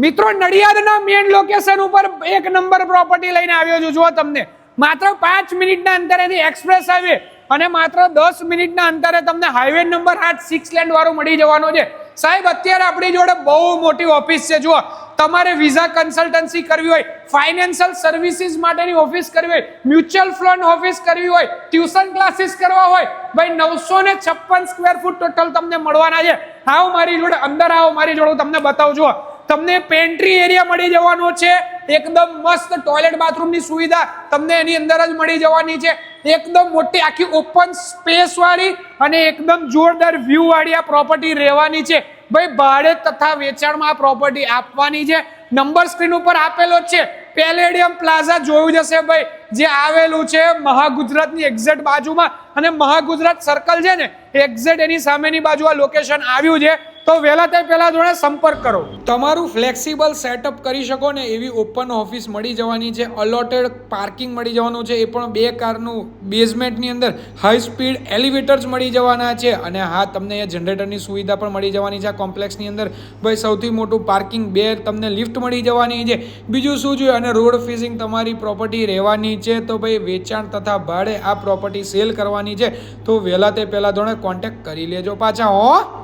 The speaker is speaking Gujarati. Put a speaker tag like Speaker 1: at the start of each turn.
Speaker 1: મિત્રો નડિયાદના મેન લોકેશન ઉપર એક નંબર પ્રોપર્ટી લઈને આવ્યો છું. જુઓ તમને માત્ર 5 મિનિટના અંતરેથી એક્સપ્રેસ હાઈવે અને માત્ર 10 મિનિટના અંતરે તમને હાઈવે નંબર 8 6 લેન વાળો મળી જવાનો છે. સાહેબ અત્યારે આપણી જોડે બહુ મોટી ઓફિસ છે. જુઓ તમારે વિઝા કન્સલ્ટન્સી કરવી હોય, ફાઇનાન્શિયલ સર્વિસીસ માટેની ઓફિસ કરવી હોય, મ્યુચ્યુઅલ ફંડ ઓફિસ કરવી હોય, ટ્યુશન ક્લાસીસ કરવા હોય, ભાઈ 956 સ્ક્વેર ફૂટ ટોટલ તમને મળવાના છે. આવો મારી જોડે, અંદર આવો મારી જોડે, તમને બતાવું છું. તમને પેન્ટ્રી એરિયા મળી જવાનો છે, એકદમ મસ્ત ટોયલેટ બાથરૂમની સુવિધા તમને એની અંદર જ મળી જવાની છે. એકદમ મોટી આખી ઓપન સ્પેસ વાળી અને એકદમ જોરદાર વ્યૂ વાળી આ પ્રોપર્ટી રહેવાની છે. ભાઈ ભાડે તથા વેચાણમાં આ પ્રોપર્ટી આપવાની છે. નંબર સ્ક્રીન ઉપર આપેલો છે. પેલેડિયમ પ્લાઝા જોયું જશે ભાઈ, જે આવેલું છે મહાગુજરાતની એક્ઝેક્ટ બાજુમાં, અને મહાગુજરાત સર્કલ છે ને એક્ઝેક્ટ એની સામેની બાજુ આ લોકેશન આવ્યું છે. તો વહેલા તે પહેલા જોડે સંપર્ક કરો. તમારું ફ્લેક્સિબલ સેટઅપ કરી શકો ને એવી ઓપન ઓફિસ મળી જવાની છે. અલોટેડ પાર્કિંગ મળી જવાનું છે, એ પણ 2 કારનું બેઝમેન્ટની અંદર હાઈ સ્પીડ એલિવેટર્સ મળી જવાના છે. અને હા, તમને અહીંયા જનરેટરની સુવિધા પણ મળી જવાની છે. આ કોમ્પ્લેક્સની અંદર ભાઈ સૌથી મોટું પાર્કિંગ, 2 તમને લિફ્ટ મળી જવાની છે. બીજું શું જોઈએ, અને રોડ ફેસિંગ તમારી પ્રોપર્ટી રહેવાની છે. તો ભાઈ વેચાણ તથા ભાડે આ પ્રોપર્ટી સેલ કરવાની છે. તો વહેલા તે પહેલા ધોરણે કોન્ટેક્ટ કરી લેજો પાછા હો.